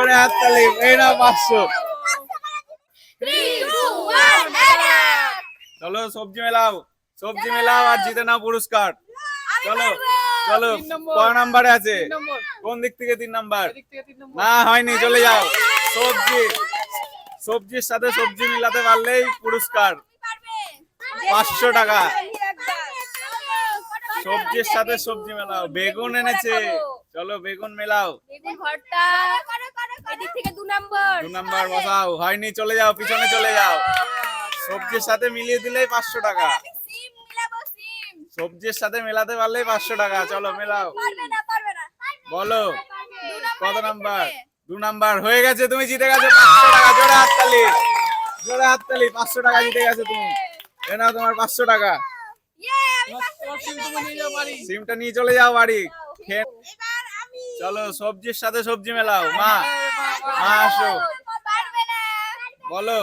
জোরে হাততালি। এই নাও 500। চলো সবজি মেলাও, সবজি মেলাও আর জিতে নাও পুরস্কার। চলো চলো, কয় নাম্বারে আছে? কোন দিক থেকে 3 নাম্বার? না হয়নি, চলে যাও। সবজি, সবজির সাথে সবজি মিলাতে পারলেই পুরস্কার 500 টাকা। সবজির সাথে সবজি মেলাও। বেগুন এনেছে, চলো বেগুন মেলাও। বেগুন ভর্তা, এদিক থেকে 2 নাম্বার। 2 নাম্বার বসাও। হয়নি, চলে যাও, পিছনে চলে যাও। সবজির সাথে মিলিয়ে দিলেই 500 টাকা। সিম মিলাবো, সিম। সবজির সাথে মেলাতে পারলেই 500 টাকা। চলো মেলাও। পারবে না, পারবে না। বলো 2 কত নাম্বার নাম্বার? 2 নাম্বার হয়ে গেছে, তুমি জিতে গেছো 500 টাকা। জোরে হাততালি, জোরে হাততালি। 500 টাকা জিতে গেছো তুমি। এ নাও তোমার 500 টাকা। আমি 500 টাকা পেয়েছি। সিমটা নিয়ে চলে যাও বাড়ি। এবার আমি। চলো সবজির সাথে সবজি মেলাও। মা, মা আসো, পারবে না। বলো।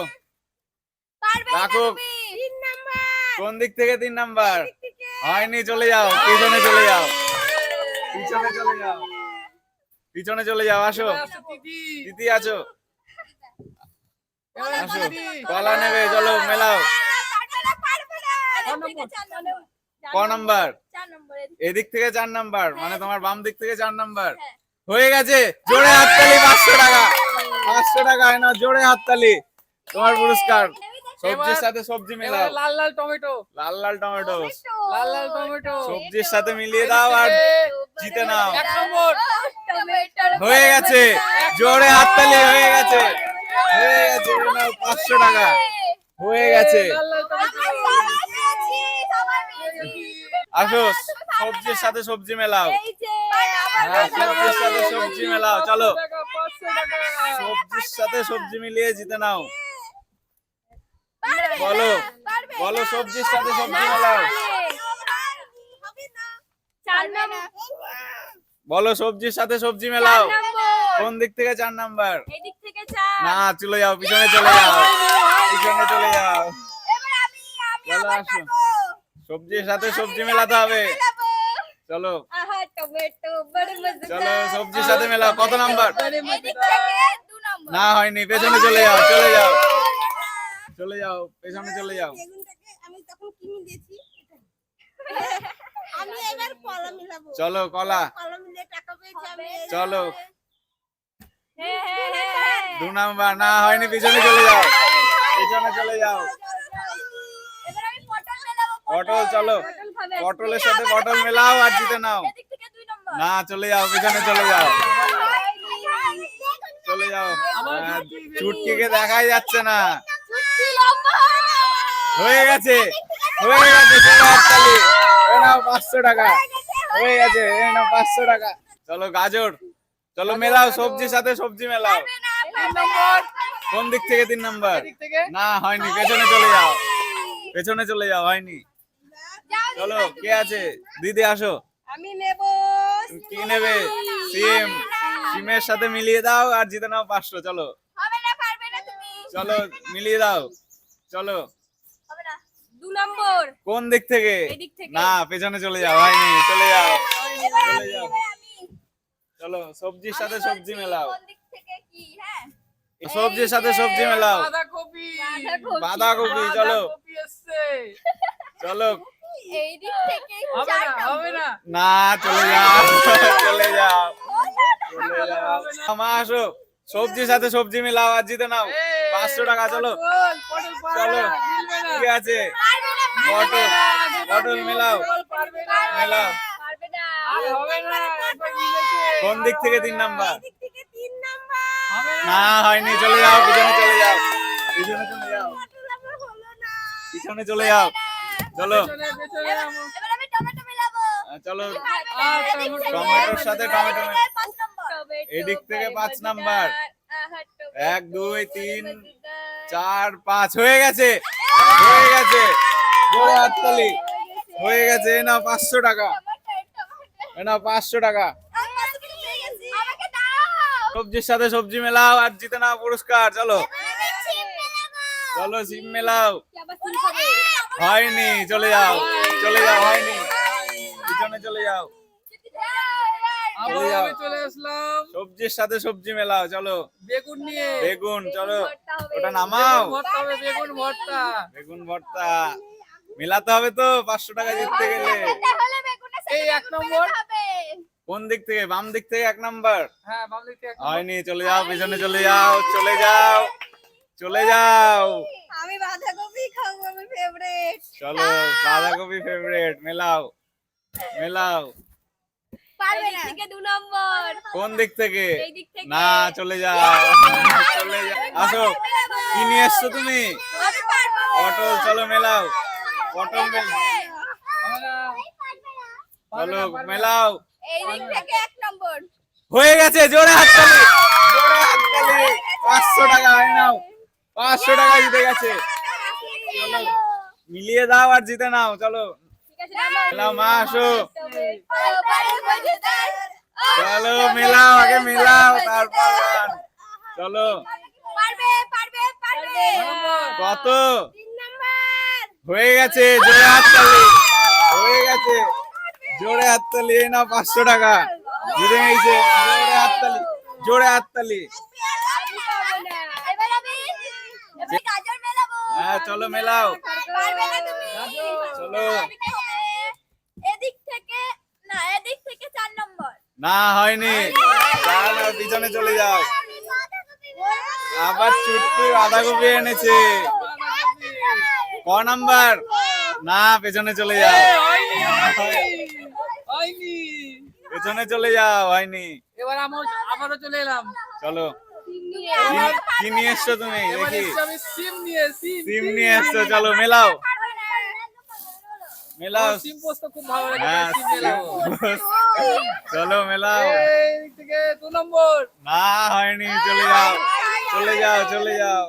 পারবে না রাখো। তুমি। 3 নাম্বার। কোন দিক থেকে 3 নাম্বার? হয়নি, চলে যাও, পিছনে চলে যাও, পিছনে চলে যাও, পিছনে চলে যাও। আসো দিদি, আছো, আসো। কলা নেবে, চলো মেলাও। ক নাম্বার? 4 নাম্বার। এদিক থেকে 4 নাম্বার, মানে তোমার বাম দিক থেকে 4 নাম্বার। হয়ে গেছে, জোরে হাততালি। 500 টাকা, 500 টাকা। না জোরে হাততালি, তোমার পুরস্কার। সবজির সাথে সবজি মেলাও। লাল লাল টমেটো, লাল লাল টমেটো লাল লাল টমেটো সবজির সাথে মিলিয়ে দাও আর জিতে নাও। 1 নম্বর। হয়ে গেছে, জোরে হাততালি। হয়ে গেছে, হয়ে গেছে। এ নাও 500 টাকা। হয়ে গেছে। লাল লাল টমেটো। আসো সবজির সাথে সবজি মেলাও। হ্যাঁ, সবজির সাথে সবজি মেলাও। চলো 500 টাকা। সবজির সাথে সবজি মিলিয়ে জিতে নাও। বলো, বলো সবজির সাথে সবজি মেলাও। বলো সবজির সাথে সবজি মেলাও। কোন দিক থেকে 4 নাম্বার? না, চলে যাও, পিছনে চলে যাও, পিছনে চলে যাও। চলো আসো, সবজির সাথে সবজি মেলাতে হবে। চলো চলো সবজির সাথে মেলাও। কত নাম্বার? না হয়নি, পেছনে চলে যাও, চলে যাও, চলে যাও, পেছনে চলে যাও। আমি তখন কি মিলিয়েছি? আমি এবার কলা মিলাবো। চলো কলা, কলা মিলিয়ে টাকা পেয়েছি আমি। চলো। হ্যাঁ 2 নাম্বার, না হয়নি, পিছনে চলে যাও, পিছনে চলে যাও। এবার আমি পটল মেলাবো। পটল, চলো পটলের সাথে পটল মেলাও আর জিতে নাও। এদিক থেকে 2 নম্বর। না, চলে যাও, পিছনে চলে যাও, চলে যাও। চুটকিকে দেখাই যাচ্ছে না। হয়ে গেছে, হয়ে গেছে। চলো হাততালি। এ নাও 500 টাকা। হয়ে গেছে, এ নাও 500 টাকা। চলো গাজর, চলো মেলাও, সবজির সাথে সবজি মেলাও। 3 নম্বর। কোন দিক থেকে 3 নাম্বার? এদিক থেকে। না হয়নি, পেছনে চলে যাও, পেছনে চলে যাও, হয়নি। চলো কে আছে? দিদি আসো। আমি নেব। তুমি কি নেবে? সিম, সিমের সাথে মিলিয়ে দাও আর জিতে নাও 500। চলো হবে না, পারবে না তুমি। চলো মিলিয়ে দাও। চলো হবে না। 2 নম্বর। কোন দিক থেকে? এদিক থেকে। না, পেছনে চলে যাও, হয়নি, চলে যাও, এবার চলে আমি, যাও। এবার আমি। চলো সবজির সাথে আমি সবজি বলছি মেলাও। কোন দিক থেকে কি, হ্যাঁ? সবজির সাথে সবজি মেলাও। বাঁধাকপি, বাঁধাকপি, চলো বাঁধাকপি এসছে। চলো। এই দিক থেকে হবে 4 না, হবে না। না, চলে যাও, চলে যাও, চলে যাও। মা আসো, সবজির সাথে সবজি মেলাও আর জিতে নাও 500 টাকা। চলো পটল চলো, মিলবে না। ঠিক আছে। পটল, পটল মেলাও, পারবে না। মেলাও। পারবে না। আর হবে না, একবার মিলেছে। কোন দিক আর থেকে হবে 3 না। নাম্বার? এই দিক থেকে 3 নাম্বার। হবে না। না হয়নি, চলে যাও, পিছনে চলে যাও, পিছনে চলে যাও, পটল আমার হলো না। পিছনে চলে যাও। চলো পেছনে, পেছনে আমার। এবার আমি টমেটো মিলাবো। চলো আর এদিক থেকে টমেটোর সাথে টমেটো 5 নম্বর। এদিক থেকে 5 নাম্বার। 1 2 3 4 5 হয়ে গেছে, হয়ে গেছে। জোরে হাততালি। হয়ে গেছে, এ নাও 500 টাকা। এ নাও 500 টাকা। আমাকে দাও। সবজির সাথে সবজি মেলাও আর জিতে নাও পুরস্কার। চলো চলো সিম মেলাও। হয়নি, চলে যাও, চলে যাও, হয়নি, পিছনে চলে যাও। আবার চলে যাও। আমি চলে আসলাম। সবজি সবজির সাথে সবজি মেলাও, চলো। বেগুন নিয়ে বেগুন, চলো ভর্তা হবে। ওটা নামাও। বেগুন ভর্তা হবে, বেগুন ভর্তা। বেগুন ভর্তা মেলাতে হবে তো 500 টাকা জিততে গেলে। খেতে হলে বেগুনের সাথে এই এক বেগুন নম্বর। মেলাতে হবে। কোন দিক থেকে? বাম দিক থেকে 1 নাম্বার। হ্যাঁ, বাম দিক থেকে এক নম্বর। হয়নি, চলে যাও, পেছনে চলে যাও, চলে যাও, চলে যাও। আমি বাঁধাকপি খাবো, আমার ফেভারিট। চলো, বাঁধাকপি ফেভারিট, মেলাও, মেলাও। পারবে না। থেকে 2 নম্বর। কোন দিক থেকে? এই দিক থেকে। না, চলে যাও, চলে যাও। আসো, কি নিয়ে এসছো তুমি? আমি পারবো। পটল, চলো মেলাও, পটল মেলাও, হবে না, চলো পারবে না। মেলাও। এই দিক থেকে 1 নম্বর। হয়ে গেছে, জোরে হাততালি, জোরে হাততালি। 500 টাকা হয় নাও, 500 টাকা জিতে গেছে। চলো মিলিয়ে দাও আর জিতে নাও, চলো ঠিক আছে, নামাও। মেলাও, মা আসো। পারবে, চলো মেলাও, আগে মেলাও তারপর গান। চলো, পারবে, পারবে, পারবে। কত? 3 নম্বর। হয়ে গেছে, জোরে হাততালি, হয়ে গেছে, জোরে হাততালি। এই নাও 500 টাকা জিতে গেছে। জোরে হাততালি, জোরে হাততালি। এবার আমি গাজর মেলাবো। হ্যাঁ, চলো মেলাও, পারবে না তুমি। চলো। এদিক থেকে না, এদিক থেকে 4 নম্বর। না, হয়নি, চলো পিছনে চলে যাও। আবার চুটকি বাঁধাকপি এনেছে। ক নাম্বার? না, পেছনে চলে যাও, এই, হয়নি, হয়নি, হয়নি। পেছনে চলে যাও, হয়নি। এবার আবারও চলে এলাম। চলো, কি নিয়ে এসছো তুমি? এবার দেখি, এসছি আমি সিম নিয়ে, সিম। সিম নিয়ে এসছো, চলো মেলাও, মেলাও। সিম পোস্ত খুব ভালো লাগে, হ্যাঁ, তাই সিম মেলাবো। চলো মেলাও। এই দিক থেকে 2 নম্বর। না, হয়নি, চলে যাও, চলে যাও, চলে যাও।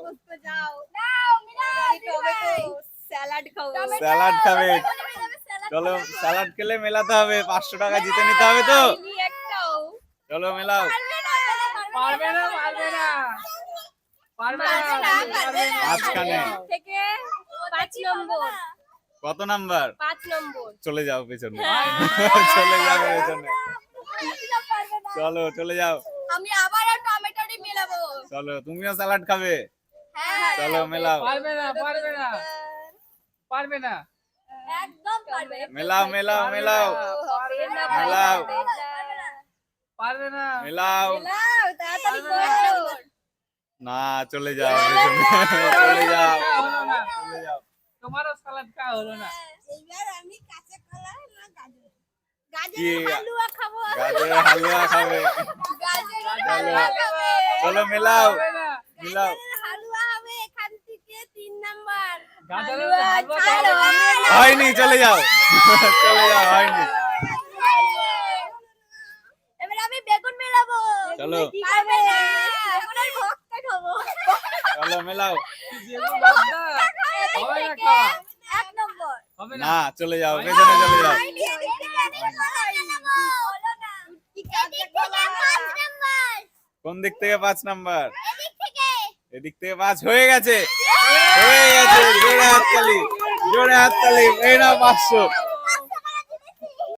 স্যালাড খাবো। স্যালাড খাবে, চলো স্যালাড খেলে মেলাতে হবে, 500 টাকা জিতে নিতে হবে তো। চলো মেলাও, পারবে না, পারবে না, পারবে না, পারবে না। মাঝখানে। থেকে 5 নম্বর। কত নাম্বার? 5 নম্বর। চলে যাও পেছনে, চলে যাও পেছনে, চলো চলে যাও। আমি আবারও টমেটোটি মেলাবো। চলো, তুমিও স্যালাড খাবে, হ্যাঁ, চলো মেলাও, পারবে না, পারবে না, পারবে না। একদম পারবে। মেলাও, মেলাও, মেলাও, পারবে না, মেলাও, পারবে না। মেলাও। মেলাও, তাড়াতাড়ি পারবে না। করো। না, চলে যাও পেছনে, চলে যাও, হলো না। চলে যাও। তোমারও সালাদ খাওয়া হলো না। এইবার আমি কাঁচা কলা না গাজর? কি? গাজরের হালুয়া খাবো। গাজরের হালুয়া খাবে, গাজরের চলো। হালুয়া খাবে। চলো মেলাও, হবে না। মেলাও। গাজরের হালুয়া হবে এখান থেকে 3 নাম্বার। গাজরের হালুয়া হালুয়া ছাড়ো, খাবে। আমরা হয়নি, চলে যাও, চলে যাও, হয়নি। এবার আমি বেগুন মেলাবো। চলো। পারবে না। বেগুনের ভর্তা খাবো। চলো মেলাও। বেগুন ভর্তা। হবে না খাওয়া। 1 নম্বর। হবে না। না, চলে যাও, পেছনে চলে যাও। হয়নি, এদিক থেকে আমি কলা নেবো। হলো না। এদিক থেকে 5 নম্বর। কোন দিক থেকে 5 নাম্বার? এদিক থেকে। এদিক থেকে 5 হয়ে গেছে, হয়ে গেছে। জোরে হাততালি, জোরে হাততালি। এই নাও 500।